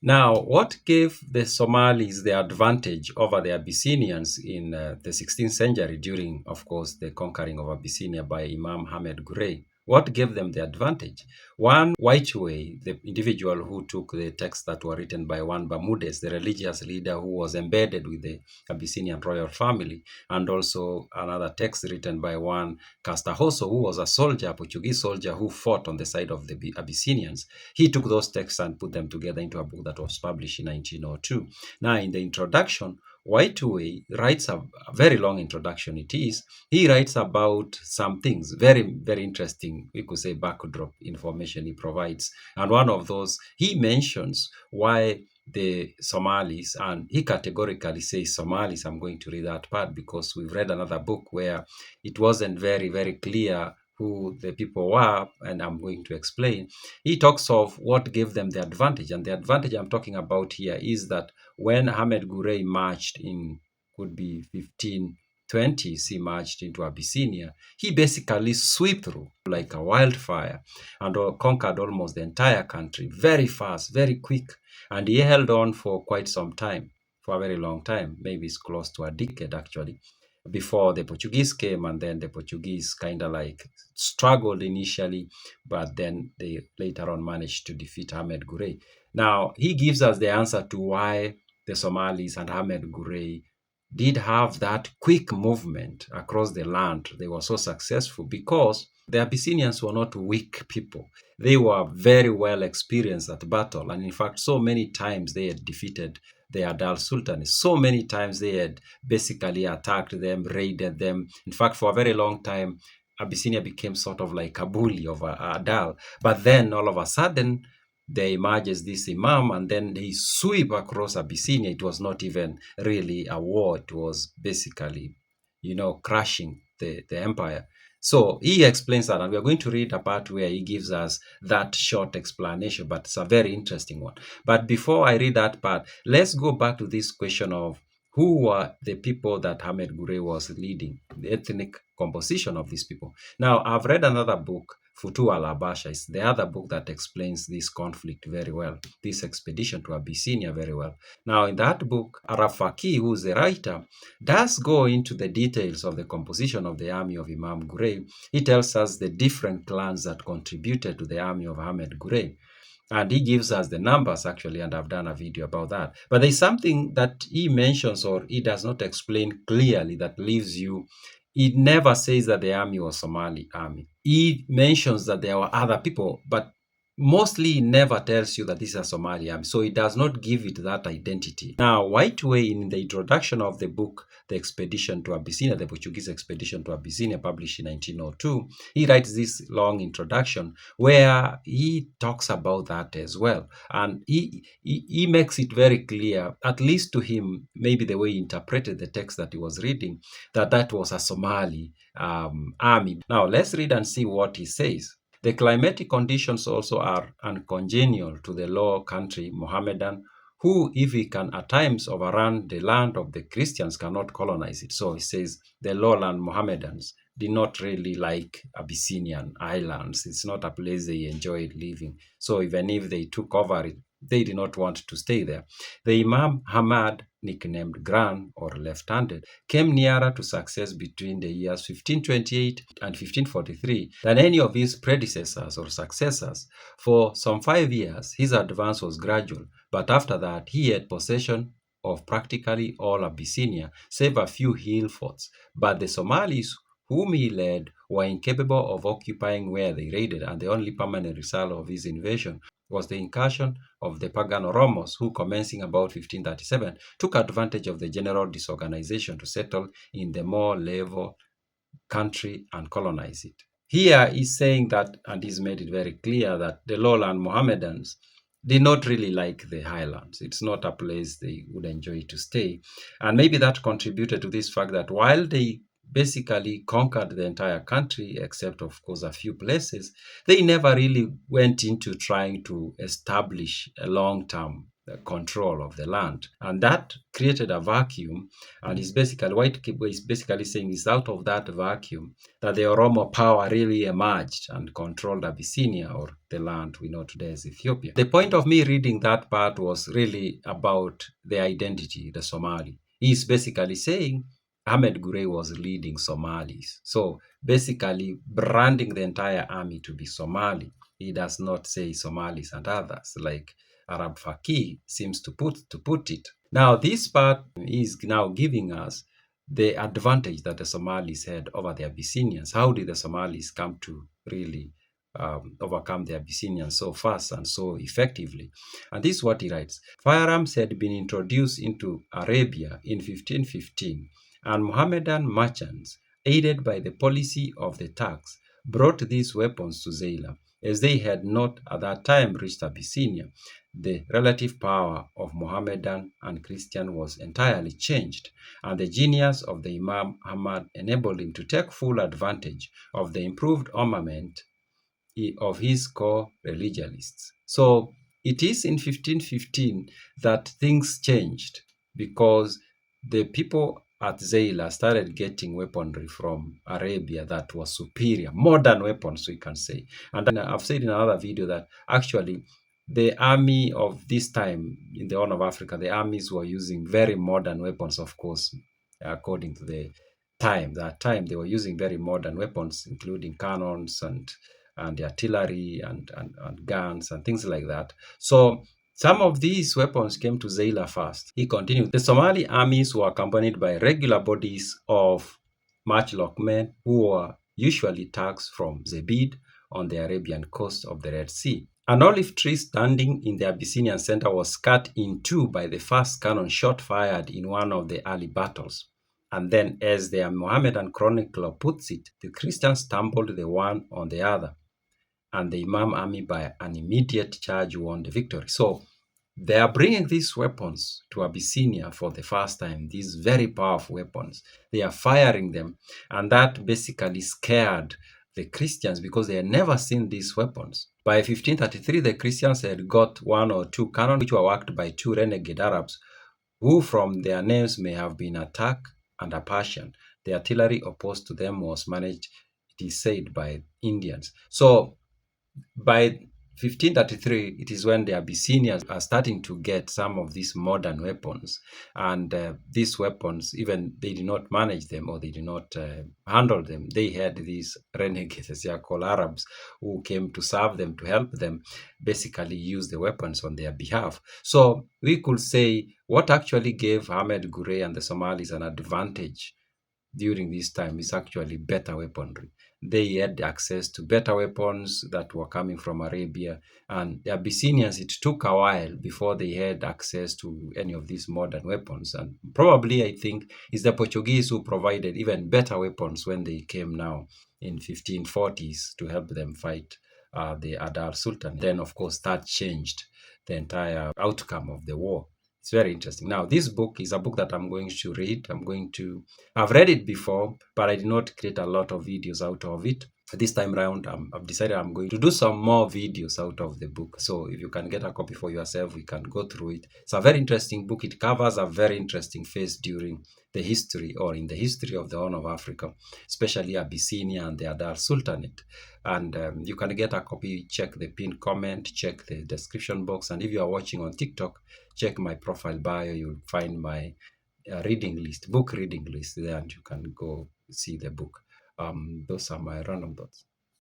Now, what gave the Somalis the advantage over the Abyssinians in the 16th century during, of course, the conquering of Abyssinia by Imam Hamed Gurey? What gave them the advantage? One, Waitwe, the individual who took the texts that were written by one Bermudez, the religious leader who was embedded with the Abyssinian royal family, and also another text written by one Castanhoso, who was a soldier, a Portuguese soldier who fought on the side of the Abyssinians. He took those texts and put them together into a book that was published in 1902. Now, in the introduction, Waitwe writes a very long introduction. It is. He writes about some things, very, very interesting, we could say backdrop information he provides. And one of those, he mentions why the Somalis, and he categorically says Somalis. I'm going to read that part because we've read another book where it wasn't very, very clear who the people were, and I'm going to explain. He talks of what gave them the advantage, and the advantage I'm talking about here is that when Hamed Gurey marched in, could be 1520s, he marched into Abyssinia, he basically swept through like a wildfire and conquered almost the entire country very fast, very quick, and he held on for quite some time, for a very long time, maybe it's close to a decade actually, before the Portuguese came, and then the Portuguese kind of like struggled initially, but then they later on managed to defeat Hamed Gurey. Now, he gives us the answer to why the Somalis and Hamed Gurey did have that quick movement across the land. They were so successful because the Abyssinians were not weak people. They were very well experienced at battle, and in fact, so many times they had defeated the Adal Sultanate. So many times they had basically attacked them, raided them. In fact, for a very long time, Abyssinia became sort of like a bully of Adal. But then all of a sudden, there emerges this imam, and then he sweep across Abyssinia. It was not even really a war. It was basically, crushing the empire. So he explains that, and we are going to read a part where he gives us that short explanation, but it's a very interesting one. But before I read that part, let's go back to this question of who were the people that Hamed Gurey was leading, the ethnic composition of these people. Now, I've read another book, Futu al-Abasha. It's the other book that explains this conflict very well, this expedition to Abyssinia very well. Now, in that book, Arafaki, who's the writer, does go into the details of the composition of the army of Imam Gurey. He tells us the different clans that contributed to the army of Hamed Gurey. And he gives us the numbers actually, and I've done a video about that. But there's something that he mentions or he does not explain clearly that leaves you. He never says that the army was Somali army. He mentions that there were other people, but mostly he never tells you that this is a Somali army. So he does not give it that identity. Now, Whiteway, in the introduction of the book, The Expedition to Abyssinia, the Portuguese Expedition to Abyssinia, published in 1902, he writes this long introduction where he talks about that as well. And he makes it very clear, at least to him, maybe the way he interpreted the text that he was reading, that that was a Somali army. Now, let's read and see what he says. The climatic conditions also are uncongenial to the low country Mohammedan, who, if he can at times overrun the land of the Christians, cannot colonize it. So he says the lowland Mohammedans did not really like Abyssinian islands. It's not a place they enjoyed living. So even if they took over it, they did not want to stay there. The Imam Hamad, nicknamed Gran or left-handed, came nearer to success between the years 1528 and 1543 than any of his predecessors or successors. For some 5 years, his advance was gradual, but after that, he had possession of practically all Abyssinia, save a few hill forts. But the Somalis whom he led were incapable of occupying where they raided, and the only permanent result of his invasion was the incursion of the pagan Oromos, who, commencing about 1537, took advantage of the general disorganization to settle in the more level country and colonize it. Here he's saying that, and he's made it very clear, that the lowland Mohammedans did not really like the highlands. It's not a place they would enjoy to stay. And maybe that contributed to this fact that while they basically conquered the entire country, except, of course, a few places, they never really went into trying to establish a long-term control of the land. And that created a vacuum. And it's basically, what Kibo is basically saying is, out of that vacuum, that the Oromo power really emerged and controlled Abyssinia, or the land we know today as Ethiopia. The point of me reading that part was really about the identity, the Somali. He's basically saying Ahmed Gurey was leading Somalis. So basically branding the entire army to be Somali. He does not say Somalis and others, like Arab Faki seems to put it. Now, this part is now giving us the advantage that the Somalis had over the Abyssinians. How did the Somalis come to really overcome the Abyssinians so fast and so effectively? And this is what he writes. Firearms had been introduced into Arabia in 1515, and Mohammedan merchants, aided by the policy of the Turks, brought these weapons to Zeila, as they had not at that time reached Abyssinia. The relative power of Mohammedan and Christian was entirely changed, and the genius of the Imam Ahmad enabled him to take full advantage of the improved armament of his co-religionists. So it is in 1515 that things changed, because the people at Zeila started getting weaponry from Arabia that was superior, modern weapons, we can say. And then I've said in another video that actually the army of this time in the Horn of Africa, the armies were using very modern weapons, of course, according to the time. That time they were using very modern weapons, including cannons and artillery and guns and things like that. So some of these weapons came to Zeila first. He continued. The Somali armies were accompanied by regular bodies of matchlock men who were usually Turks from Zebid on the Arabian coast of the Red Sea. An olive tree standing in the Abyssinian center was cut in two by the first cannon shot fired in one of the early battles. And then, as the Mohammedan chronicler puts it, the Christians stumbled the one on the other, and the Imam army by an immediate charge won the victory. So they are bringing these weapons to Abyssinia for the first time, these very powerful weapons. They are firing them, and that basically scared the Christians because they had never seen these weapons. By 1533, the Christians had got one or two cannons, which were worked by two renegade Arabs, who from their names may have been Attack and Persian. The artillery opposed to them was managed, it is said, by Indians. So by 1533, it is when the Abyssinians are starting to get some of these modern weapons. And these weapons, even they did not manage them, or they did not handle them. They had these renegades, as they are called, Arabs, who came to serve them, to help them basically use the weapons on their behalf. So we could say what actually gave Ahmed Gurey and the Somalis an advantage during this time is actually better weaponry. They had access to better weapons that were coming from Arabia, and the Abyssinians, it took a while before they had access to any of these modern weapons. And probably, I think, it's the Portuguese who provided even better weapons when they came now in 1540s to help them fight the Adal Sultan. Then, of course, that changed the entire outcome of the war. It's very interesting. Now, this book is a book that I'm going to read. I've read it before, but I did not create a lot of videos out of it. This time around, I've decided I'm going to do some more videos out of the book. So if you can get a copy for yourself, we can go through it. It's a very interesting book. It covers a very interesting phase during the history, or in the history of the Horn of Africa, especially Abyssinia and the Adal Sultanate. And you can get a copy. Check the pinned comment, check the description box. And if you are watching on TikTok, check my profile bio. You'll find my book reading list there, and you can go see the book. Those are my random thoughts.